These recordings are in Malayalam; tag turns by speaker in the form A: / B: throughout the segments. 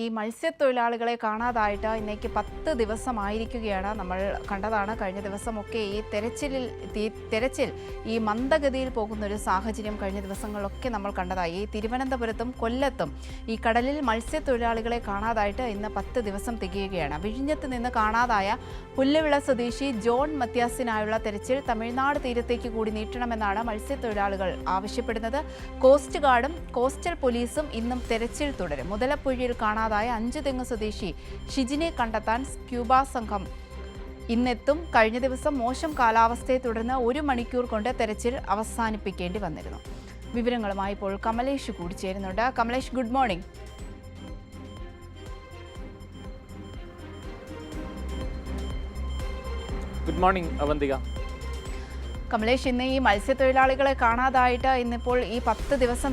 A: ഈ മത്സ്യത്തൊഴിലാളികളെ കാണാതായിട്ട് ഇന്നേക്ക് 10 ദിവസമായിരിക്കുകയാണ്. നമ്മൾ കണ്ടതാണ് കഴിഞ്ഞ ദിവസമൊക്കെ ഈ തെരച്ചിൽ ഈ മന്ദഗതിയിൽ പോകുന്നൊരു സാഹചര്യം കഴിഞ്ഞ ദിവസങ്ങളിലൊക്കെ നമ്മൾ കണ്ടതായി. ഈ തിരുവനന്തപുരത്തും കൊല്ലത്തും ഈ കടലിൽ മത്സ്യത്തൊഴിലാളികളെ കാണാതായിട്ട് ഇന്ന് 10 ദിവസം തികയുകയാണ്. വിഴിഞ്ഞത്ത് നിന്ന് കാണാതായ പുല്ലുവിള സ്വദേശി ജോൺ മത്യാസിനായുള്ള തെരച്ചിൽ തമിഴ്നാട് തീരത്തേക്ക് കൂടി നീട്ടണമെന്നാണ് മത്സ്യത്തൊഴിലാളികൾ ആവശ്യപ്പെടുന്നത്. കോസ്റ്റ് ഗാർഡും കോസ്റ്റൽ പോലീസും ഇന്നും തെരച്ചിൽ തുടരും. മുതലപ്പുഴയിൽ കാണാതായ 5 തെങ്ങ് സ്വദേശി ഷിജിനെ കണ്ടെത്താൻ സ്ക്യൂബ സംഘം ഇന്നെത്തും. കഴിഞ്ഞ ദിവസം മോശം കാലാവസ്ഥയെ തുടർന്ന് 1 മണിക്കൂർ കൊണ്ട് തെരച്ചിൽ അവസാനിപ്പിക്കേണ്ടി വന്നിരുന്നു. വിവരങ്ങളുമായി ഇപ്പോൾ കമലേഷ് കൂടി ചേരുന്നുണ്ട്. Kamlesh, good morning.
B: Good morning Avantika.
A: Kamlesh, ഇന്ന് ഈ മത്സ്യത്തൊഴിലാളികളെ കാണാതായിട്ട് ഇന്നിപ്പോൾ ഈ 10 ദിവസം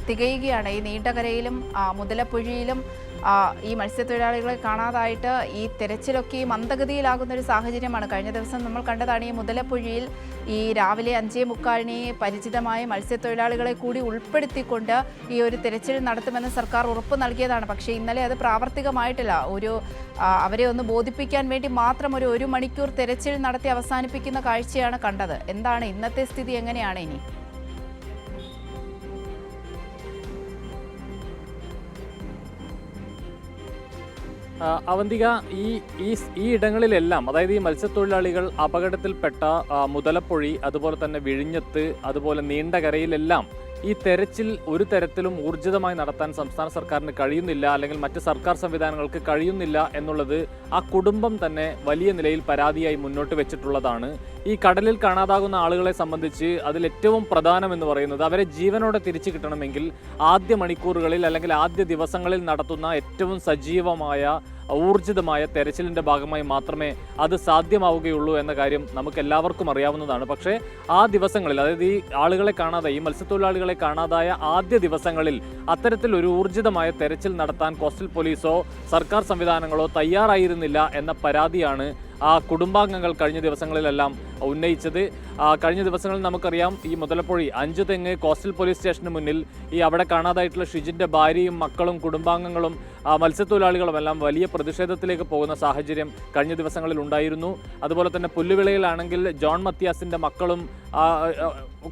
A: തികയുകയാണ്. ഈ നീണ്ടകരയിലും മുതലപ്പുഴയിലും ഈ മത്സ്യത്തൊഴിലാളികളെ കാണാതായിട്ട് ഈ തെരച്ചിലൊക്കെ ഈ മന്ദഗതിയിലാകുന്നൊരു സാഹചര്യമാണ്. കഴിഞ്ഞ ദിവസം നമ്മൾ കണ്ടതാണ് ഈ മുതലപ്പുഴയിൽ ഈ രാവിലെ 5:45 പരിചിതമായ മത്സ്യത്തൊഴിലാളികളെ കൂടി ഉൾപ്പെടുത്തിക്കൊണ്ട് ഈ ഒരു തെരച്ചിൽ നടത്തുമെന്ന് സർക്കാർ ഉറപ്പ് നൽകിയതാണ്. പക്ഷേ ഇന്നലെ അത് പ്രാവർത്തികമായിട്ടില്ല. അവരെ ഒന്ന് ബോധിപ്പിക്കാൻ വേണ്ടി മാത്രം ഒരു 1 മണിക്കൂർ തെരച്ചിൽ നടത്തി അവസാനിപ്പിക്കുന്ന കാഴ്ചയാണ് കണ്ടത്. എന്താണ് ഇന്നത്തെ സ്ഥിതി, എങ്ങനെയാണ് ഇനി?
B: അവന്തിക, ഈ ഇടങ്ങളിലെല്ലാം, അതായത് ഈ മത്സ്യത്തൊഴിലാളികൾ അപകടത്തിൽപ്പെട്ട മുതലപ്പൊഴി, അതുപോലെ തന്നെ വിഴിഞ്ഞത്ത്, അതുപോലെ നീണ്ടകരയിലെല്ലാം ഈ തെരച്ചിൽ ഒരു തരത്തിലും ഊർജിതമായി നടത്താൻ സംസ്ഥാന സർക്കാരിന് കഴിയുന്നില്ല, അല്ലെങ്കിൽ മറ്റ് സർക്കാർ സംവിധാനങ്ങൾക്ക് കഴിയുന്നില്ല എന്നുള്ളത് ആ കുടുംബം തന്നെ വലിയ നിലയിൽ പരാതിയായി മുന്നോട്ട് വെച്ചിട്ടുള്ളതാണ്. ഈ കടലിൽ കാണാതാകുന്ന ആളുകളെ സംബന്ധിച്ച് അതിൽ ഏറ്റവും പ്രധാനം എന്ന് പറയുന്നത് അവരെ ജീവനോടെ തിരിച്ചു കിട്ടണമെങ്കിൽ ആദ്യ മണിക്കൂറുകളിൽ അല്ലെങ്കിൽ ആദ്യ ദിവസങ്ങളിൽ നടത്തുന്ന ഏറ്റവും സജീവമായ ഊർജിതമായ തെരച്ചിലിൻ്റെ ഭാഗമായി മാത്രമേ അത് സാധ്യമാവുകയുള്ളൂ എന്ന കാര്യം നമുക്ക് എല്ലാവർക്കും അറിയാവുന്നതാണ്. പക്ഷേ ആ ദിവസങ്ങളിൽ, അതായത് ഈ ആളുകളെ കാണാതായ, ഈ മത്സ്യത്തൊഴിലാളികളെ കാണാതായ ആദ്യ ദിവസങ്ങളിൽ അത്തരത്തിൽ ഒരു ഊർജിതമായ തെരച്ചിൽ നടത്താൻ കോസ്റ്റൽ പോലീസോ സർക്കാർ സംവിധാനങ്ങളോ തയ്യാറായിരുന്നില്ല എന്ന പരാതിയാണ് ആ കുടുംബാംഗങ്ങൾ കഴിഞ്ഞ ദിവസങ്ങളിലെല്ലാം ഉന്നയിച്ചത്. കഴിഞ്ഞ ദിവസങ്ങളിൽ നമുക്കറിയാം, ഈ മുതലപ്പൊഴി 5 തെങ്ങ് കോസ്റ്റൽ പോലീസ് സ്റ്റേഷന് മുന്നിൽ ഈ അവിടെ കാണാതായിട്ടുള്ള ഷിജിൻ്റെ ഭാര്യയും മക്കളും കുടുംബാംഗങ്ങളും മത്സ്യത്തൊഴിലാളികളുമെല്ലാം വലിയ പ്രതിഷേധത്തിലേക്ക് പോകുന്ന സാഹചര്യം കഴിഞ്ഞ ദിവസങ്ങളിൽ ഉണ്ടായിരുന്നു. അതുപോലെ തന്നെ പുല്ലുവിളയിലാണെങ്കിൽ ജോൺ മത്യാസിൻ്റെ മക്കളും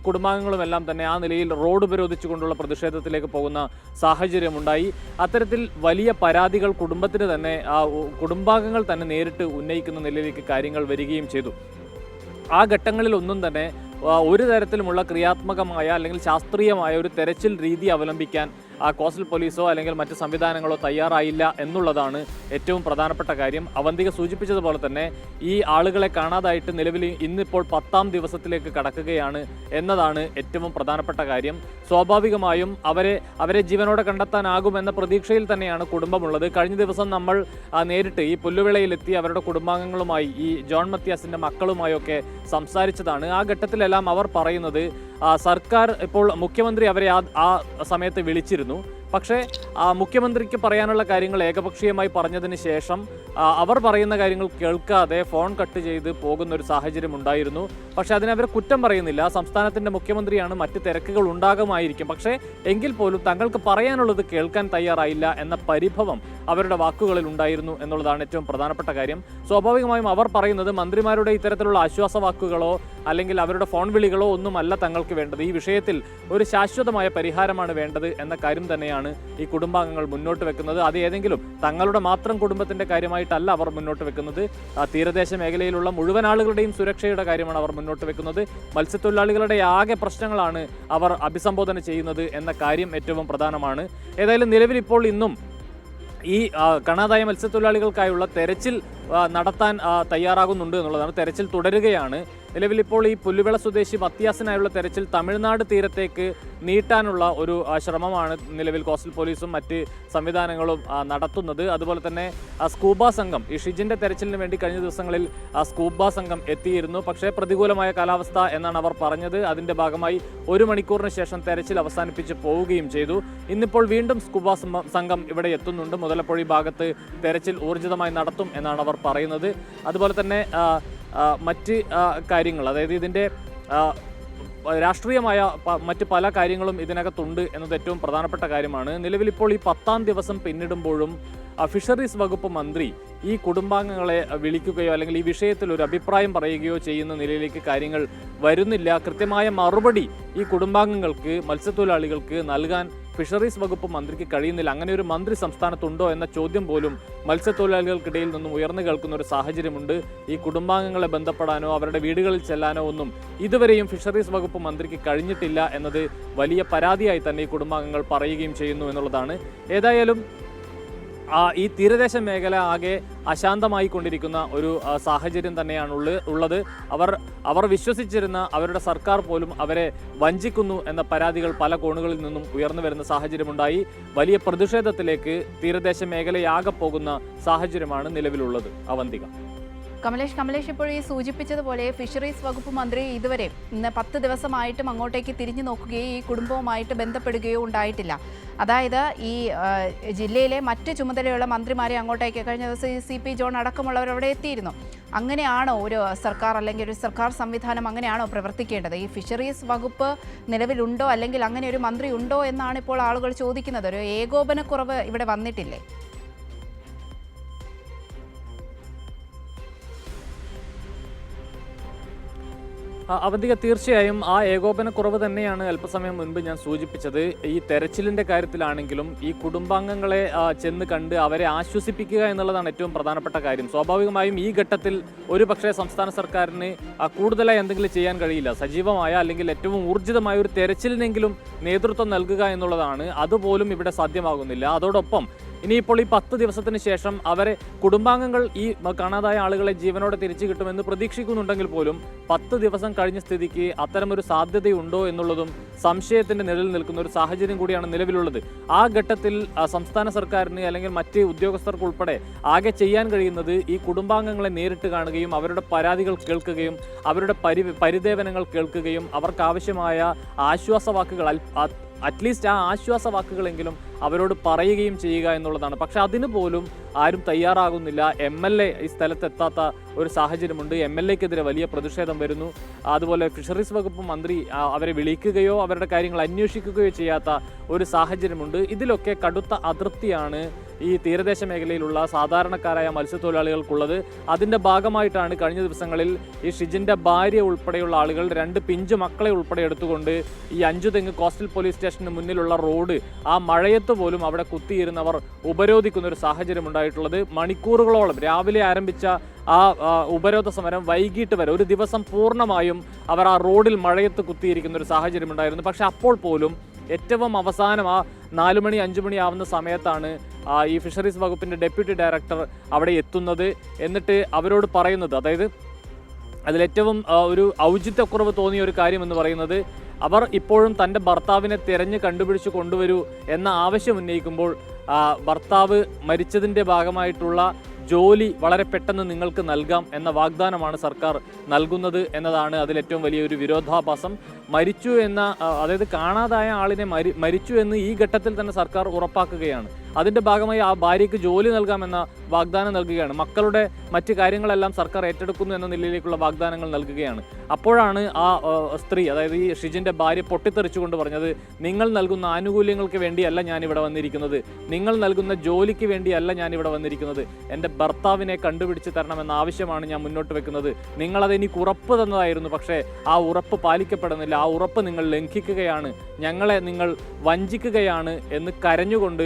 B: കുടുംബാംഗങ്ങളുമെല്ലാം തന്നെ ആ നിലയിൽ റോഡ് ഉപരോധിച്ചുകൊണ്ടുള്ള പ്രതിഷേധത്തിലേക്ക് പോകുന്ന സാഹചര്യമുണ്ടായി. അത്തരത്തിൽ വലിയ പരാതികൾ കുടുംബത്തിന് തന്നെ, കുടുംബാംഗങ്ങൾ തന്നെ നേരിട്ട് ഉന്നയിക്കുന്ന നിലയിലേക്ക് കാര്യങ്ങൾ വരികയും ചെയ്തു. ആ ഘട്ടങ്ങളിലൊന്നും തന്നെ ഒരു തരത്തിലുമുള്ള ക്രിയാത്മകമായ അല്ലെങ്കിൽ ശാസ്ത്രീയമായ ഒരു തെരച്ചിൽ രീതി അവലംബിക്കാൻ കോസ്റ്റൽ പോലീസോ അല്ലെങ്കിൽ മറ്റ് സംവിധാനങ്ങളോ തയ്യാറായില്ല എന്നുള്ളതാണ് ഏറ്റവും പ്രധാനപ്പെട്ട കാര്യം. അവന്തിക സൂചിപ്പിച്ചതുപോലെ തന്നെ ഈ ആളുകളെ കാണാതായിട്ട് നിലവിൽ ഇന്നിപ്പോൾ 10ാം ദിവസത്തിലേക്ക് കടക്കുകയാണ് എന്നതാണ് ഏറ്റവും പ്രധാനപ്പെട്ട കാര്യം. സ്വാഭാവികമായും അവരെ ജീവനോടെ കണ്ടെത്താനാകുമെന്ന പ്രതീക്ഷയിൽ തന്നെയാണ് കുടുംബമുള്ളത്. കഴിഞ്ഞ ദിവസം നമ്മൾ നേരിട്ട് ഈ പുല്ലുവിളയിലെത്തി അവരുടെ കുടുംബാംഗങ്ങളുമായി, ഈ ജോൺ മത്യാസിൻ്റെ മക്കളുമായൊക്കെ സംസാരിച്ചതാണ്. ആ ഘട്ടത്തിലെല്ലാം അവർ പറയുന്നത്, സർക്കാർ ഇപ്പോൾ മുഖ്യമന്ത്രി അവരെ ആ സമയത്ത് വിളിച്ചിരുന്നു. പക്ഷേ മുഖ്യമന്ത്രിക്ക് പറയാനുള്ള കാര്യങ്ങൾ ഏകപക്ഷീയമായി പറഞ്ഞതിന് ശേഷം അവർ പറയുന്ന കാര്യങ്ങൾ കേൾക്കാതെ ഫോൺ കട്ട് ചെയ്ത് പോകുന്ന ഒരു സാഹചര്യം ഉണ്ടായിരുന്നു. പക്ഷേ അതിനവർ കുറ്റം പറയുന്നില്ല. സംസ്ഥാനത്തിൻ്റെ മുഖ്യമന്ത്രിയാണ്, മറ്റ് തിരക്കുകൾ ഉണ്ടാകുമായിരിക്കും. പക്ഷേ എങ്കിൽ പോലും തങ്ങൾക്ക് പറയാനുള്ളത് കേൾക്കാൻ തയ്യാറായില്ല എന്ന പരിഭവം അവരുടെ വാക്കുകളിൽ ഉണ്ടായിരുന്നു എന്നുള്ളതാണ് ഏറ്റവും പ്രധാനപ്പെട്ട കാര്യം. സ്വാഭാവികമായും അവർ പറയുന്നത് മന്ത്രിമാരുടെ ഇത്തരത്തിലുള്ള ആശ്വാസ വാക്കുകളോ അല്ലെങ്കിൽ അവരുടെ ഫോൺ വിളികളോ ഒന്നുമല്ല തങ്ങൾക്ക് വേണ്ടത്. ഈ വിഷയത്തിൽ ഒരു ശാശ്വതമായ പരിഹാരമാണ് വേണ്ടത് എന്ന കാര്യം തന്നെയാണ് ഈ കുടുംബാംഗങ്ങൾ മുന്നോട്ട് വെക്കുന്നത്. അത് ഏതെങ്കിലും തങ്ങളുടെ മാത്രം കുടുംബത്തിന്റെ കാര്യമായിട്ടല്ല അവർ മുന്നോട്ട് വെക്കുന്നത്. തീരദേശ മേഖലയിലുള്ള മുഴുവൻ ആളുകളുടെയും സുരക്ഷയുടെ കാര്യമാണ് അവർ മുന്നോട്ട് വെക്കുന്നത്. മത്സ്യത്തൊഴിലാളികളുടെ ആകെ പ്രശ്നങ്ങളാണ് അവർ അഭിസംബോധന ചെയ്യുന്നത് എന്ന കാര്യം ഏറ്റവും പ്രധാനമാണ്. ഏതായാലും നിലവിൽ ഇപ്പോൾ ഇന്നും ഈ കാണാതായ മത്സ്യത്തൊഴിലാളികൾക്കായുള്ള തെരച്ചിൽ നടത്താൻ തയ്യാറാകുന്നുണ്ട് എന്നുള്ളതാണ്. തെരച്ചിൽ തുടരുകയാണ്. നിലവിലിപ്പോൾ ഈ പുല്ലുവിള സ്വദേശി മത്യാസിനായുള്ള തെരച്ചിൽ തമിഴ്നാട് തീരത്തേക്ക് നീട്ടാനുള്ള ഒരു ശ്രമമാണ് നിലവിൽ കോസ്റ്റൽ പോലീസും മറ്റ് സംവിധാനങ്ങളും നടത്തുന്നത്. അതുപോലെ തന്നെ സ്കൂബ സംഘം, ഈ ഷിജിൻ്റെ തെരച്ചിലിന് വേണ്ടി കഴിഞ്ഞ ദിവസങ്ങളിൽ സ്കൂബ സംഘം എത്തിയിരുന്നു. പക്ഷേ പ്രതികൂലമായ കാലാവസ്ഥ എന്നാണ് അവർ പറഞ്ഞത്. അതിൻ്റെ ഭാഗമായി 1 മണിക്കൂറിന് ശേഷം തെരച്ചിൽ അവസാനിപ്പിച്ച് പോവുകയും ചെയ്തു. ഇന്നിപ്പോൾ വീണ്ടും സ്കൂബ സംഘം ഇവിടെ എത്തുന്നുണ്ട്. മുതലപ്പൊഴി ഭാഗത്ത് തെരച്ചിൽ ഊർജിതമായി നടത്തും എന്നാണ് അവർ പറയുന്നത്. അതുപോലെ തന്നെ മറ്റ് കാര്യങ്ങൾ, അതായത് ഇതിൻ്റെ രാഷ്ട്രീയമായ മറ്റ് പല കാര്യങ്ങളും ഇതിനകത്തുണ്ട് എന്നത് ഏറ്റവും പ്രധാനപ്പെട്ട കാര്യമാണ്. നിലവിൽ ഇപ്പോൾ ഈ 10ാം ദിവസം പിന്നിടുമ്പോഴും ഫിഷറീസ് വകുപ്പ് മന്ത്രി ഈ കുടുംബാംഗങ്ങളെ വിളിക്കുകയോ അല്ലെങ്കിൽ ഈ വിഷയത്തിൽ ഒരു അഭിപ്രായം പറയുകയോ ചെയ്യുന്ന നിലയിലേക്ക് കാര്യങ്ങൾ വരുന്നില്ല. കൃത്യമായ മറുപടി ഈ കുടുംബാംഗങ്ങൾക്ക്, മത്സ്യത്തൊഴിലാളികൾക്ക് നൽകാൻ ഫിഷറീസ് വകുപ്പ് മന്ത്രിക്ക് കഴിയുന്നില്ല. അങ്ങനെ ഒരു മന്ത്രി സംസ്ഥാനത്തുണ്ടോ എന്ന ചോദ്യം പോലും മത്സ്യത്തൊഴിലാളികൾക്കിടയിൽ നിന്നും ഉയർന്നു കേൾക്കുന്ന ഒരു സാഹചര്യമുണ്ട്. ഈ കുടുംബാംഗങ്ങളെ ബന്ധപ്പെടാനോ അവരുടെ വീടുകളിൽ ചെല്ലാനോ ഒന്നും ഇതുവരെയും ഫിഷറീസ് വകുപ്പ് മന്ത്രിക്ക് കഴിഞ്ഞിട്ടില്ല എന്നത് വലിയ പരാതിയായി തന്നെ ഈ കുടുംബാംഗങ്ങൾ പറയുകയും ചെയ്യുന്നു എന്നുള്ളതാണ്. ഏതായാലും ഈ തീരദേശ മേഖല ആകെ അശാന്തമായി കൊണ്ടിരിക്കുന്ന ഒരു സാഹചര്യം തന്നെയാണ് ഉള്ളത്. അവർ വിശ്വസിച്ചിരുന്ന അവരുടെ സർക്കാർ പോലും അവരെ വഞ്ചിക്കുന്നു എന്ന പരാതികൾ പല കോണുകളിൽ നിന്നും ഉയർന്നു വരുന്ന സാഹചര്യമുണ്ടായി. വലിയ പ്രതിഷേധത്തിലേക്ക് തീരദേശ മേഖലയാകെ പോകുന്ന സാഹചര്യമാണ് നിലവിലുള്ളത്. അവന്തിക.
A: കമലേഷ് ഇപ്പോൾ ഈ സൂചിപ്പിച്ചതുപോലെ ഫിഷറീസ് വകുപ്പ് മന്ത്രി ഇതുവരെ 10 ദിവസമായിട്ടും അങ്ങോട്ടേക്ക് തിരിഞ്ഞു നോക്കുകയോ ഈ കുടുംബവുമായിട്ട് ബന്ധപ്പെടുകയോ ഉണ്ടായിട്ടില്ല. അതായത് ഈ ജില്ലയിലെ മറ്റ് ചുമതലയുള്ള മന്ത്രിമാരെ അങ്ങോട്ടേക്ക് കഴിഞ്ഞ ദിവസം CP ജോൺ അടക്കമുള്ളവർ അവിടെ എത്തിയിരുന്നു. അങ്ങനെയാണോ ഒരു സർക്കാർ അല്ലെങ്കിൽ ഒരു സർക്കാർ സംവിധാനം അങ്ങനെയാണോ പ്രവർത്തിക്കേണ്ടത്? ഈ ഫിഷറീസ് വകുപ്പ് നിലവിലുണ്ടോ അല്ലെങ്കിൽ അങ്ങനെ ഒരു മന്ത്രി ഉണ്ടോ എന്നാണ് ഇപ്പോൾ ആളുകൾ ചോദിക്കുന്നത്. ഒരു ഏകോപനക്കുറവ് ഇവിടെ വന്നിട്ടില്ലേ?
B: അവന്തിക, തീർച്ചയായും ആ ഏകോപനക്കുറവ് തന്നെയാണ് അല്പസമയം മുൻപ് ഞാൻ സൂചിപ്പിച്ചത്. ഈ തെരച്ചിലിൻ്റെ കാര്യത്തിലാണെങ്കിലും ഈ കുടുംബാംഗങ്ങളെ ചെന്ന് കണ്ട് അവരെ ആശ്വസിപ്പിക്കുക എന്നുള്ളതാണ് ഏറ്റവും പ്രധാനപ്പെട്ട കാര്യം. സ്വാഭാവികമായും ഈ ഘട്ടത്തിൽ ഒരു പക്ഷേ സംസ്ഥാന സർക്കാരിന് കൂടുതലായി എന്തെങ്കിലും ചെയ്യാൻ കഴിയില്ല. സജീവമായ അല്ലെങ്കിൽ ഏറ്റവും ഊർജിതമായ ഒരു തെരച്ചിലിനെങ്കിലും നേതൃത്വം നൽകുക എന്നുള്ളതാണ്. അതുപോലും ഇവിടെ സാധ്യമാകുന്നില്ല. അതോടൊപ്പം ഇനിയിപ്പോൾ ഈ 10 ദിവസത്തിന് ശേഷം അവരെ കുടുംബാംഗങ്ങൾ ഈ കാണാതായ ആളുകളെ ജീവനോടെ തിരിച്ചു കിട്ടുമെന്ന് പ്രതീക്ഷിക്കുന്നുണ്ടെങ്കിൽ പോലും 10 ദിവസം കഴിഞ്ഞ സ്ഥിതിക്ക് അത്തരമൊരു സാധ്യതയുണ്ടോ എന്നുള്ളതും സംശയത്തിന്റെ നിഴലിൽ നിൽക്കുന്ന ഒരു സാഹചര്യം കൂടിയാണ് നിലവിലുള്ളത്. ആ ഘട്ടത്തിൽ സംസ്ഥാന സർക്കാരിന് അല്ലെങ്കിൽ മറ്റ് ഉദ്യോഗസ്ഥർക്ക് ഉൾപ്പെടെ ആകെ ചെയ്യാൻ കഴിയുന്നത് ഈ കുടുംബാംഗങ്ങളെ നേരിട്ട് കാണുകയും അവരുടെ പരാതികൾ കേൾക്കുകയും അവരുടെ പരിദേവനങ്ങൾ കേൾക്കുകയും അവർക്കാവശ്യമായ ആശ്വാസവാക്കുകൾ അറ്റ്ലീസ്റ്റ് ആ ആശ്വാസവാക്കുകളെങ്കിലും അവരോട് പറയുകയും ചെയ്യുക എന്നുള്ളതാണ്. പക്ഷെ അതിന് പോലും ആരും തയ്യാറാകുന്നില്ല. MLA ഈ സ്ഥലത്തെത്താത്ത ഒരു സാഹചര്യമുണ്ട്. MLAക്കെതിരെ വലിയ പ്രതിഷേധം വരുന്നു. അതുപോലെ ഫിഷറീസ് വകുപ്പ് മന്ത്രി അവരെ വിളിക്കുകയോ അവരുടെ കാര്യങ്ങൾ അന്വേഷിക്കുകയോ ചെയ്യാത്ത ഒരു സാഹചര്യമുണ്ട്. ഇതിലൊക്കെ കടുത്ത അതൃപ്തിയാണ് ഈ തീരദേശ മേഖലയിലുള്ള സാധാരണക്കാരായ മത്സ്യത്തൊഴിലാളികൾക്കുള്ളത്. അതിൻ്റെ ഭാഗമായിട്ടാണ് കഴിഞ്ഞ ദിവസങ്ങളിൽ ഈ ഷിജിൻ്റെ ഭാര്യ ഉൾപ്പെടെയുള്ള ആളുകൾ 2 പിഞ്ചു മക്കളെ ഉൾപ്പെടെ എടുത്തുകൊണ്ട് ഈ അഞ്ചുതെങ്ങ് കോസ്റ്റൽ പോലീസ് സ്റ്റേഷന് മുന്നിലുള്ള റോഡ് ആ മഴയത്ത് പോലും അവിടെ കുത്തിയിരുന്നവർ ഉപരോധിക്കുന്ന ഒരു സാഹചര്യം ഉണ്ടായിട്ടുള്ളത്. മണിക്കൂറുകളോളം രാവിലെ ആരംഭിച്ച ആ ഉപരോധ സമരം വൈകിട്ട് വരെ ഒരു ദിവസം പൂർണ്ണമായും അവർ ആ റോഡിൽ മഴയത്ത് കുത്തിയിരിക്കുന്ന ഒരു സാഹചര്യം ഉണ്ടായിരുന്നു. പക്ഷെ അപ്പോൾ പോലും ഏറ്റവും അവസാനം ആ 4 മണി 5 മണി ആവുന്ന സമയത്താണ് ഈ ഫിഷറീസ് വകുപ്പിൻ്റെ ഡെപ്യൂട്ടി ഡയറക്ടർ അവിടെ എത്തുന്നത്. എന്നിട്ട് അവരോട് പറയുന്നത്, അതായത് അതിലേറ്റവും ഒരു ഔചിത്യക്കുറവ് തോന്നിയ ഒരു കാര്യം എന്ന് പറയുന്നത്, അവർ ഇപ്പോഴും തൻ്റെ ഭർത്താവിനെ തിരഞ്ഞ് കണ്ടുപിടിച്ച് കൊണ്ടുവരൂ എന്ന ആവശ്യം ഉന്നയിക്കുമ്പോൾ ഭർത്താവ് മരിച്ചതിൻ്റെ ഭാഗമായിട്ടുള്ള ജോലി വളരെ പെട്ടെന്ന് നിങ്ങൾക്ക് നൽകാം എന്ന വാഗ്ദാനമാണ് സർക്കാർ നൽകുന്നത് എന്നതാണ് അതിലേറ്റവും വലിയൊരു വിരോധാഭാസം. മരിച്ചു എന്ന, അതായത് കാണാതായ ആളിനെ മരിച്ചു എന്ന് ഈ ഘട്ടത്തിൽ തന്നെ സർക്കാർ ഉറപ്പാക്കുകയാണ്. അതിൻ്റെ ഭാഗമായി ആ ഭാര്യയ്ക്ക് ജോലി നൽകാമെന്ന വാഗ്ദാനം നൽകുകയാണ്. മക്കളുടെ മറ്റ് കാര്യങ്ങളെല്ലാം സർക്കാർ ഏറ്റെടുക്കുന്നു എന്ന നിലയിലേക്കുള്ള വാഗ്ദാനങ്ങൾ നൽകുകയാണ്. അപ്പോഴാണ് ആ സ്ത്രീ, അതായത് ഈ ഷിജിൻ്റെ ഭാര്യ പൊട്ടിത്തെറിച്ചുകൊണ്ട് പറഞ്ഞത്, നിങ്ങൾ നൽകുന്ന ആനുകൂല്യങ്ങൾക്ക് വേണ്ടിയല്ല ഞാനിവിടെ വന്നിരിക്കുന്നത്, നിങ്ങൾ നൽകുന്ന ജോലിക്ക് വേണ്ടിയല്ല ഞാനിവിടെ വന്നിരിക്കുന്നത്, എൻ്റെ ഭർത്താവിനെ കണ്ടുപിടിച്ച് തരണമെന്ന ആവശ്യമാണ് ഞാൻ മുന്നോട്ട് വെക്കുന്നത്. നിങ്ങളതെനിക്ക് ഉറപ്പ് തന്നതായിരുന്നു, പക്ഷേ ആ ഉറപ്പ് പാലിക്കപ്പെടുന്നില്ല, ആ ഉറപ്പ് നിങ്ങൾ ലംഘിക്കുകയാണ്, ഞങ്ങളെ നിങ്ങൾ വഞ്ചിക്കുകയാണ് എന്ന് കരഞ്ഞുകൊണ്ട്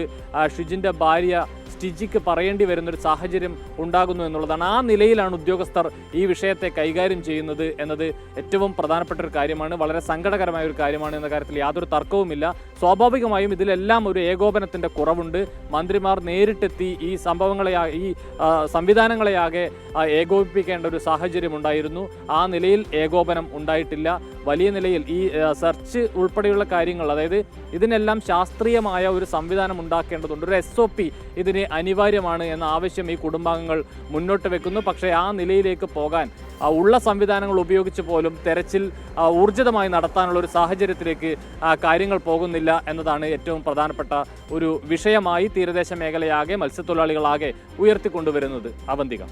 B: ഷിജിൻ്റെ ഭാര്യ സ്റ്റിജിക്ക് പറയേണ്ടി വരുന്നൊരു സാഹചര്യം ഉണ്ടാകുന്നു എന്നുള്ളതാണ്. ആ നിലയിലാണ് ഉദ്യോഗസ്ഥർ ഈ വിഷയത്തെ കൈകാര്യം ചെയ്യുന്നത് എന്നത് ഏറ്റവും പ്രധാനപ്പെട്ട ഒരു കാര്യമാണ്. വളരെ സങ്കടകരമായ ഒരു കാര്യമാണ് എന്ന കാര്യത്തിൽ യാതൊരു തർക്കവുമില്ല. സ്വാഭാവികമായും ഇതിലെല്ലാം ഒരു ഏകോപനത്തിൻ്റെ കുറവുണ്ട്. മന്ത്രിമാർ നേരിട്ടെത്തി ഈ ഈ സംവിധാനങ്ങളെയാകെ ഏകോപിപ്പിക്കേണ്ട ഒരു സാഹചര്യം ഉണ്ടായിരുന്നു. ആ നിലയിൽ ഏകോപനം ഉണ്ടായിട്ടില്ല. വലിയ നിലയിൽ ഈ സെർച്ച് ഉൾപ്പെടെയുള്ള കാര്യങ്ങൾ, അതായത് ഇതിനെല്ലാം ശാസ്ത്രീയമായ ഒരു സംവിധാനം ഉണ്ടാക്കേണ്ടതുണ്ട്. ഒരു SOP ഇതിന് അനിവാര്യമാണ് എന്ന ആവശ്യം ഈ കുടുംബാംഗങ്ങൾ മുന്നോട്ട് വെക്കുന്നു. പക്ഷേ ആ നിലയിലേക്ക് പോകാൻ ഉള്ള സംവിധാനങ്ങൾ ഉപയോഗിച്ച് പോലും തെരച്ചിൽ ഊർജിതമായി നടത്താനുള്ള ഒരു സാഹചര്യത്തിലേക്ക് കാര്യങ്ങൾ പോകുന്നില്ല എന്നതാണ് ഏറ്റവും പ്രധാനപ്പെട്ട ഒരു വിഷയമായി തീരദേശ മേഖലയാകെ മത്സ്യത്തൊഴിലാളികളാകെ ഉയർത്തിക്കൊണ്ടുവരുന്നത്. അവന്തിക.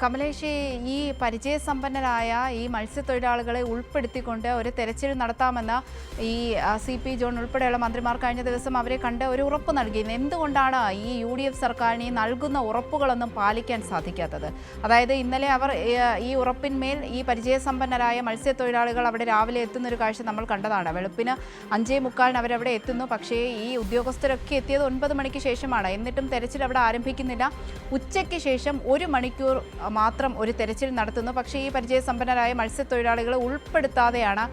A: കമലേഷ്, ഈ പരിചയസമ്പന്നരായ ഈ മത്സ്യത്തൊഴിലാളികളെ ഉൾപ്പെടുത്തിക്കൊണ്ട് ഒരു തെരച്ചിൽ നടത്താമെന്ന് ഈ CP ജോൺ ഉൾപ്പെടെയുള്ള മന്ത്രിമാർ കഴിഞ്ഞ ദിവസം അവരെ കണ്ട് ഒരു ഉറപ്പ് നൽകിയിരുന്നു. എന്തുകൊണ്ടാണ് ഈ UDF സർക്കാരിന് നൽകുന്ന ഉറപ്പുകളൊന്നും പാലിക്കാൻ സാധിക്കാത്തത്? അതായത് ഇന്നലെ അവർ ഈ ഉറപ്പിന്മേൽ ഈ പരിചയസമ്പന്നരായ മത്സ്യത്തൊഴിലാളികൾ അവിടെ രാവിലെ എത്തുന്നൊരു കാഴ്ച നമ്മൾ കണ്ടതാണ്. വെളുപ്പിന് 5:45 അവരവിടെ എത്തുന്നു. പക്ഷേ ഈ ഉദ്യോഗസ്ഥരൊക്കെ എത്തിയത് 9 മണിക്ക് ശേഷമാണ്. എന്നിട്ടും തെരച്ചിൽ അവിടെ ആരംഭിക്കുന്നില്ല. ഉച്ചയ്ക്ക് ശേഷം 1 മണിക്കൂർ മാത്രം ഒരു തെരച്ചിൽ നടത്തുന്നു. പക്ഷേ ഈ പരിചയസമ്പന്നരായ മത്സ്യത്തൊഴിലാളികളെ ഉൾപ്പെടുത്താതെയാണ്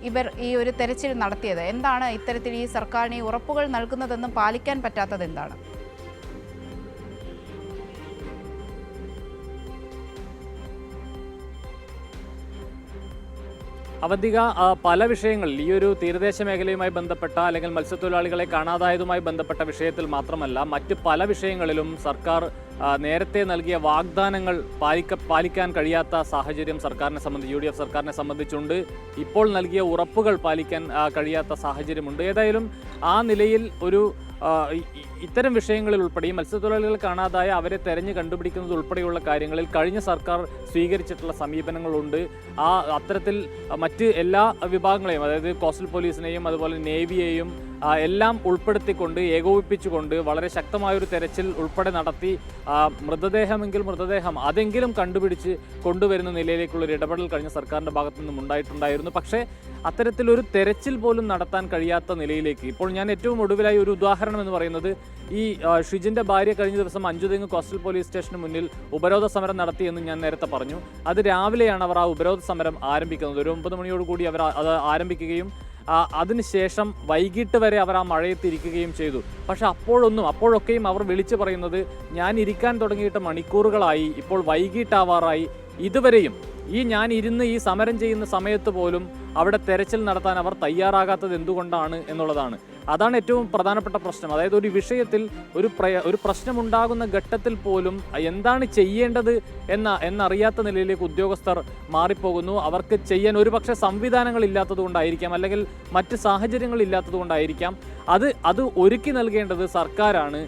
A: ഇവർ ഈ ഒരു തെരച്ചിൽ നടത്തിയത്. എന്താണ് ഇത്തരത്തിൽ ഈ സർക്കാരിന് ഈ ഉറപ്പുകൾ നൽകുന്നതെന്നും പാലിക്കാൻ പറ്റാത്തത് എന്താണ്?
B: അവന്തിക, പല വിഷയങ്ങളിൽ ഈ ഒരു തീരദേശ മേഖലയുമായി ബന്ധപ്പെട്ട അല്ലെങ്കിൽ മത്സ്യത്തൊഴിലാളികളെ കാണാതായതുമായി ബന്ധപ്പെട്ട വിഷയത്തിൽ മാത്രമല്ല മറ്റ് പല വിഷയങ്ങളിലും സർക്കാർ നേരത്തെ നൽകിയ വാഗ്ദാനങ്ങൾ പാലിക്കാൻ കഴിയാത്ത സാഹചര്യം സർക്കാരിനെ സംബന്ധിച്ച് UDF സർക്കാരിനെ സംബന്ധിച്ചുണ്ട്. ഇപ്പോൾ നൽകിയ ഉറപ്പുകൾ പാലിക്കാൻ കഴിയാത്ത സാഹചര്യമുണ്ട്. ഏതായാലും ആ നിലയിൽ ഒരു ഇത്തരം വിഷയങ്ങളിൽ ഉൾപ്പെടെ ഈ മത്സ്യത്തൊഴിലാളികൾ കാണാതായ അവരെ തെരഞ്ഞു കണ്ടുപിടിക്കുന്നത് ഉൾപ്പെടെയുള്ള കാര്യങ്ങളിൽ കഴിഞ്ഞ സർക്കാർ സ്വീകരിച്ചിട്ടുള്ള സമീപനങ്ങളുണ്ട്. അത്തരത്തിൽ മറ്റ് എല്ലാ വിഭാഗങ്ങളെയും, അതായത് കോസ്റ്റൽ പോലീസിനെയും അതുപോലെ നേവിയെയും എല്ലാം ഉൾപ്പെടുത്തിക്കൊണ്ട് ഏകോപിപ്പിച്ചുകൊണ്ട് വളരെ ശക്തമായൊരു തെരച്ചിൽ ഉൾപ്പെടെ നടത്തി മൃതദേഹമെങ്കിൽ മൃതദേഹം അതെങ്കിലും കണ്ടുപിടിച്ച് കൊണ്ടുവരുന്ന നിലയിലേക്കുള്ളൊരു ഇടപെടൽ കഴിഞ്ഞ സർക്കാരിൻ്റെ ഭാഗത്തു നിന്നും ഉണ്ടായിട്ടുണ്ടായിരുന്നു. പക്ഷേ അത്തരത്തിലൊരു തെരച്ചിൽ പോലും നടത്താൻ കഴിയാത്ത നിലയിലേക്ക് ഇപ്പോൾ ഞാൻ ഏറ്റവും ഒടുവിലായി ഒരു ഉദാഹരണം എന്ന് പറയുന്നത് ഈ ഷിജിൻ്റെ ഭാര്യ കഴിഞ്ഞ ദിവസം അഞ്ചുതെങ്ങ് കോസ്റ്റൽ പോലീസ് സ്റ്റേഷന് മുന്നിൽ ഉപരോധ സമരം നടത്തിയെന്ന് ഞാൻ നേരത്തെ പറഞ്ഞു. അത് രാവിലെയാണ് അവർ ആ ഉപരോധ സമരം ആരംഭിക്കുന്നത്. ഒരു 9 മണിയോടുകൂടി അവർ അത് ആരംഭിക്കുകയും അതിനുശേഷം വൈകിട്ട് വരെ അവർ ആ മഴയത്തിരിക്കുകയും ചെയ്തു. പക്ഷെ അപ്പോഴൊക്കെയും അവർ വിളിച്ചു പറയുന്നത് ഞാൻ ഇരിക്കാൻ തുടങ്ങിയിട്ട് മണിക്കൂറുകളായി, ഇപ്പോൾ വൈകിട്ടാവാറായി, ഇതുവരെയും ഞാൻ ഇരുന്ന് ഈ സമരം ചെയ്യുന്ന സമയത്ത് പോലും അവിടെ തെരച്ചിൽ നടത്താൻ അവർ തയ്യാറാകാത്തത് എന്തുകൊണ്ടാണ് എന്നുള്ളതാണ്. അതാണ് ഏറ്റവും പ്രധാനപ്പെട്ട പ്രശ്നം. അതായത് ഒരു വിഷയത്തിൽ ഒരു പ്രശ്നമുണ്ടാകുന്ന ഘട്ടത്തിൽ പോലും എന്താണ് ചെയ്യേണ്ടത് എന്നറിയാത്ത നിലയിലേക്ക് ഉദ്യോഗസ്ഥർ മാറിപ്പോകുന്നു. അവർക്ക് ചെയ്യാൻ ഒരുപക്ഷെ സംവിധാനങ്ങൾ ഇല്ലാത്തത് കൊണ്ടായിരിക്കാം, അല്ലെങ്കിൽ മറ്റ് സാഹചര്യങ്ങൾ ഇല്ലാത്തത് കൊണ്ടായിരിക്കാം. അത് ഒരുക്കി നൽകേണ്ടത് സർക്കാരാണ്,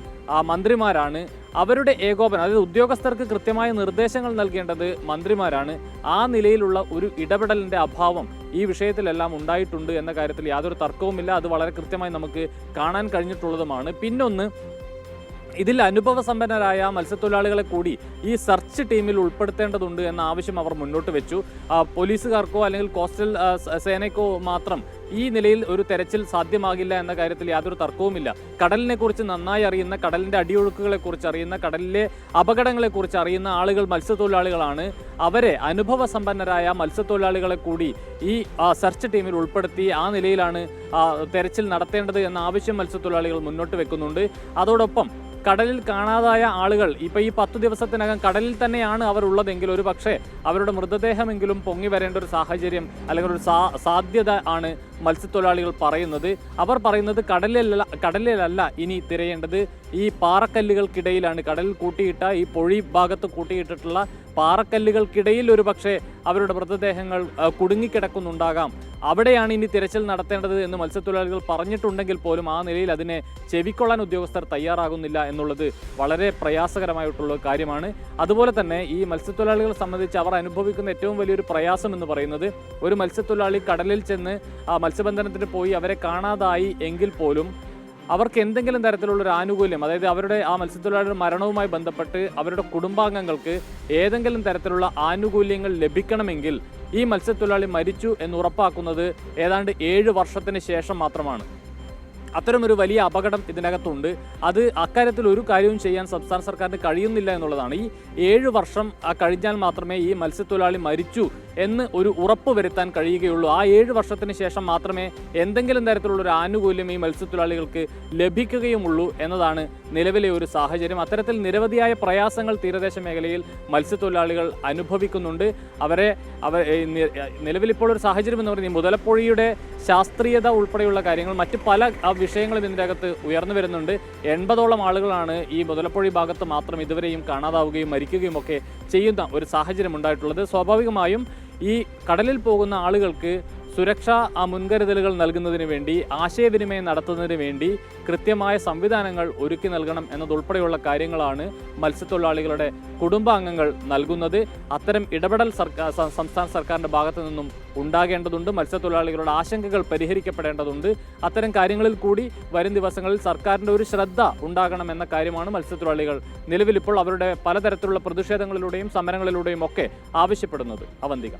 B: മന്ത്രിമാരാണ്. അവരുടെ ഏകോപനം, അതായത് ഉദ്യോഗസ്ഥർക്ക് കൃത്യമായ നിർദ്ദേശങ്ങൾ നൽകേണ്ടത് മന്ത്രിമാരാണ്. ആ നിലയിലുള്ള ഒരു ഇടപെടലിൻ്റെ അഭാവം ഈ വിഷയത്തിലെല്ലാം ഉണ്ടായിട്ടുണ്ട് എന്ന കാര്യത്തിൽ യാതൊരു തർക്കവുമില്ല. അത് വളരെ കൃത്യമായി നമുക്ക് കാണാൻ കഴിഞ്ഞിട്ടുള്ളതുമാണ്. പിന്നൊന്ന്, ഇതിൽ അനുഭവസമ്പന്നരായ മത്സ്യത്തൊഴിലാളികളെ കൂടി ഈ സെർച്ച് ടീമിൽ ഉൾപ്പെടുത്തേണ്ടതുണ്ട് എന്ന ആവശ്യം അവർ മുന്നോട്ട് വെച്ചു. പോലീസുകാർക്കോ അല്ലെങ്കിൽ കോസ്റ്റൽ സേനയ്ക്കോ മാത്രം ഈ നിലയിൽ ഒരു തെരച്ചിൽ സാധ്യമാകില്ല എന്ന കാര്യത്തിൽ യാതൊരു തർക്കവുമില്ല. കടലിനെ കുറിച്ച് നന്നായി അറിയുന്ന, കടലിൻ്റെ അടിയൊഴുക്കുകളെ കുറിച്ച് അറിയുന്ന, കടലിലെ അപകടങ്ങളെക്കുറിച്ച് അറിയുന്ന ആളുകൾ മത്സ്യത്തൊഴിലാളികളാണ്. അവരെ അനുഭവസമ്പന്നരായ മത്സ്യത്തൊഴിലാളികളെ കൂടി ഈ സെർച്ച് ടീമിൽ ഉൾപ്പെടുത്തി ആ നിലയിലാണ് തെരച്ചിൽ നടത്തേണ്ടത് എന്ന ആവശ്യം മത്സ്യത്തൊഴിലാളികൾ മുന്നോട്ട് വെക്കുന്നുണ്ട്. അതോടൊപ്പം കടലിൽ കാണാതായ ആളുകൾ ഇപ്പോൾ ഈ 10 ദിവസത്തിനകം കടലിൽ തന്നെയാണ് അവർ ഉള്ളതെങ്കിൽ ഒരു പക്ഷേ അവരുടെ മൃതദേഹമെങ്കിലും പൊങ്ങി വരേണ്ട ഒരു സാഹചര്യം അല്ലെങ്കിൽ ഒരു സാധ്യത ആണ് മത്സ്യത്തൊഴിലാളികൾ പറയുന്നത്. അവർ പറയുന്നത് കടലിലല്ല ഇനി തിരയേണ്ടത്, ഈ പാറക്കല്ലുകൾക്കിടയിലാണ്. കടലിൽ കൂട്ടിയിട്ട ഈ പൊഴി ഭാഗത്ത് കൂട്ടിയിട്ടിട്ടുള്ള പാറക്കല്ലുകൾക്കിടയിൽ ഒരു പക്ഷേ അവരുടെ മൃതദേഹങ്ങൾ കുടുങ്ങിക്കിടക്കുന്നുണ്ടാകാം. അവിടെയാണ് ഇനി തിരച്ചിൽ നടത്തേണ്ടത് എന്ന് മത്സ്യത്തൊഴിലാളികൾ പറഞ്ഞിട്ടുണ്ടെങ്കിൽ പോലും ആ നിലയിൽ അതിനെ ചെവിക്കൊള്ളാൻ ഉദ്യോഗസ്ഥർ തയ്യാറാകുന്നില്ല എന്നുള്ളത് വളരെ പ്രയാസകരമായിട്ടുള്ള കാര്യമാണ്. അതുപോലെ തന്നെ ഈ മത്സ്യത്തൊഴിലാളികളെ സംബന്ധിച്ച് അവർ അനുഭവിക്കുന്ന ഏറ്റവും വലിയൊരു പ്രയാസം എന്ന് പറയുന്നത്, ഒരു മത്സ്യത്തൊഴിലാളി കടലിൽ ചെന്ന് മത്സ്യബന്ധനത്തിന് പോയി അവരെ കാണാതായി എങ്കിൽ പോലും അവർക്ക് എന്തെങ്കിലും തരത്തിലുള്ളൊരു ആനുകൂല്യം, അതായത് അവരുടെ ആ മത്സ്യത്തൊഴിലാളിയുടെ മരണവുമായി ബന്ധപ്പെട്ട് അവരുടെ കുടുംബാംഗങ്ങൾക്ക് ഏതെങ്കിലും തരത്തിലുള്ള ആനുകൂല്യങ്ങൾ ലഭിക്കണമെങ്കിൽ ഈ മത്സ്യത്തൊഴിലാളി മരിച്ചു എന്ന് ഉറപ്പാക്കുന്നത് ഏതാണ്ട് 7 വർഷത്തിന് ശേഷം മാത്രമാണ്. അത്തരമൊരു വലിയ അപകടം ഇതിനകത്തുണ്ട്. അക്കാര്യത്തിൽ ഒരു കാര്യവും ചെയ്യാൻ സംസ്ഥാന സർക്കാരിന് കഴിയുന്നില്ല എന്നുള്ളതാണ്. ഈ 7 വർഷം കഴിഞ്ഞാൽ മാത്രമേ ഈ മത്സ്യത്തൊഴിലാളി മരിച്ചു എന്ന് ഒരു ഉറപ്പ് വരുത്താൻ കഴിയുകയുള്ളൂ. ആ 7 വർഷത്തിന് ശേഷം മാത്രമേ എന്തെങ്കിലും തരത്തിലുള്ളൊരു ആനുകൂല്യം ഈ മത്സ്യത്തൊഴിലാളികൾക്ക് ലഭിക്കുകയുമുള്ളൂ എന്നതാണ് നിലവിലെ ഒരു സാഹചര്യം. അത്തരത്തിൽ നിരവധിയായ പ്രയാസങ്ങൾ തീരദേശ മേഖലയിൽ മത്സ്യത്തൊഴിലാളികൾ അനുഭവിക്കുന്നുണ്ട്. നിലവിലിപ്പോൾ ഒരു സാഹചര്യം എന്ന് പറയുന്നത് മുതലപ്പൊഴിയുടെ ശാസ്ത്രീയത ഉൾപ്പെടെയുള്ള കാര്യങ്ങൾ, മറ്റ് പല വിഷയങ്ങളും ഇതിൻ്റെ അകത്ത് ഉയർന്നു വരുന്നുണ്ട്. 80ഓളം ആളുകളാണ് ഈ മുതലപ്പൊഴി ഭാഗത്ത് മാത്രം ഇതുവരെയും കാണാതാവുകയും മരിക്കുകയും ഒക്കെ ചെയ്യുന്ന ഒരു സാഹചര്യം ഉണ്ടായിട്ടുള്ളത്. സ്വാഭാവികമായും ഈ കടലിൽ പോകുന്ന ആളുകൾക്ക് സുരക്ഷാ മുൻകരുതലുകൾ നൽകുന്നതിന് വേണ്ടി, ആശയവിനിമയം നടത്തുന്നതിന് വേണ്ടി കൃത്യമായ സംവിധാനങ്ങൾ ഒരുക്കി നൽകണം എന്നതുൾപ്പെടെയുള്ള കാര്യങ്ങളാണ് മത്സ്യത്തൊഴിലാളികളുടെ കുടുംബാംഗങ്ങൾ നൽകുന്നത്. അത്തരം ഇടപെടൽ സംസ്ഥാന സർക്കാരിൻ്റെ ഭാഗത്തു നിന്നും ഉണ്ടാകേണ്ടതുണ്ട്. മത്സ്യത്തൊഴിലാളികളുടെ ആശങ്കകൾ പരിഹരിക്കപ്പെടേണ്ടതുണ്ട്. അത്തരം കാര്യങ്ങളിൽ കൂടി വരും ദിവസങ്ങളിൽ സർക്കാരിൻ്റെ ഒരു ശ്രദ്ധ ഉണ്ടാകണമെന്ന കാര്യമാണ് മത്സ്യത്തൊഴിലാളികൾ നിലവിലിപ്പോൾ അവരുടെ പലതരത്തിലുള്ള പ്രതിഷേധങ്ങളിലൂടെയും സമരങ്ങളിലൂടെയും ഒക്കെ ആവശ്യപ്പെടുന്നത്. അവന്തിക.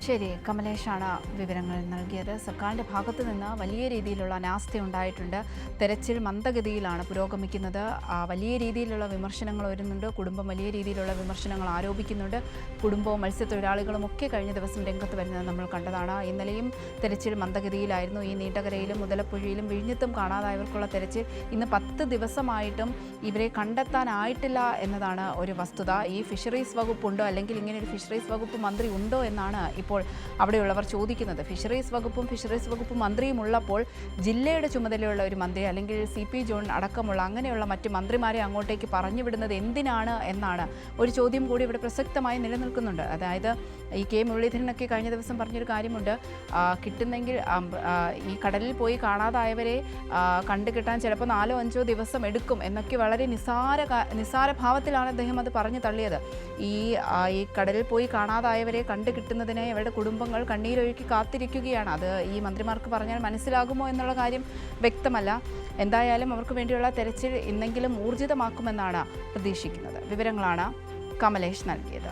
A: ശരി, കമലേഷാണ് വിവരങ്ങൾ നൽകിയത്. സർക്കാരിൻ്റെ ഭാഗത്തു നിന്ന് വലിയ രീതിയിലുള്ള അനാസ്ഥ ഉണ്ടായിട്ടുണ്ട്. തെരച്ചിൽ മന്ദഗതിയിലാണ് പുരോഗമിക്കുന്നത്. വലിയ രീതിയിലുള്ള വിമർശനങ്ങൾ വരുന്നുണ്ട്. കുടുംബം വലിയ രീതിയിലുള്ള വിമർശനങ്ങൾ ആരോപിക്കുന്നുണ്ട്. കുടുംബവും മത്സ്യത്തൊഴിലാളികളും ഒക്കെ കഴിഞ്ഞ ദിവസം രംഗത്ത് വരുന്നത് നമ്മൾ കണ്ടതാണ്. ഇന്നലെയും തെരച്ചിൽ മന്ദഗതിയിലായിരുന്നു. ഈ നീണ്ടകരയിലും മുതലപ്പുഴയിലും വിഴിഞ്ഞത്തും കാണാതായവർക്കുള്ള തെരച്ചിൽ ഇന്ന് 10 ദിവസമായിട്ടും ഇവരെ കണ്ടെത്താനായിട്ടില്ല എന്നതാണ് ഒരു വസ്തുത. ഈ ഫിഷറീസ് വകുപ്പുണ്ടോ, അല്ലെങ്കിൽ ഇങ്ങനെ ഒരു ഫിഷറീസ് വകുപ്പ് മന്ത്രി ഉണ്ടോ എന്നാണ് ഇപ്പോൾ അവിടെയുള്ളവർ ചോദിക്കുന്നത്. ഫിഷറീസ് വകുപ്പ് മന്ത്രിയും ഉള്ളപ്പോൾ ജില്ലയുടെ ചുമതലയുള്ള ഒരു മന്ത്രി, അല്ലെങ്കിൽ CP ജോൺ അടക്കമുള്ള അങ്ങനെയുള്ള മറ്റ് മന്ത്രിമാരെ അങ്ങോട്ടേക്ക് പറഞ്ഞു വിടുന്നത് എന്തിനാണ് എന്നാണ് ഒരു ചോദ്യം കൂടി ഇവിടെ പ്രസക്തമായി നിലനിൽക്കുന്നുണ്ട്. അതായത് ഈ K മുരളീധരനൊക്കെ കഴിഞ്ഞ ദിവസം പറഞ്ഞൊരു കാര്യമുണ്ട്, കിട്ടുന്നെങ്കിൽ ഈ കടലിൽ പോയി കാണാതായവരെ കണ്ടുകിട്ടാൻ ചിലപ്പോൾ 4-5 ദിവസം എടുക്കും എന്നൊക്കെ വളരെ നിസ്സാര ഭാവത്തിലാണ് അദ്ദേഹം അത് പറഞ്ഞു തള്ളിയത്. ഈ കടലിൽ പോയി കാണാതായവരെ കണ്ടുകിട്ടുന്നതിനായി അവരുടെ കുടുംബങ്ങൾ കണ്ണീരൊഴുക്കി കാത്തിരിക്കുകയാണ്. അത് ഈ മന്ത്രിമാർക്ക് പറഞ്ഞാൽ മനസ്സിലാകുമോ എന്നുള്ള കാര്യം വ്യക്തമല്ല. എന്തായാലും അവർക്ക് വേണ്ടിയുള്ള തെരച്ചിൽ ഇന്നെങ്കിലും ഊർജിതമാക്കുമെന്നാണ് പ്രതീക്ഷിക്കുന്നത്. വിവരങ്ങളാണ് കമലേഷ് നൽകിയത്.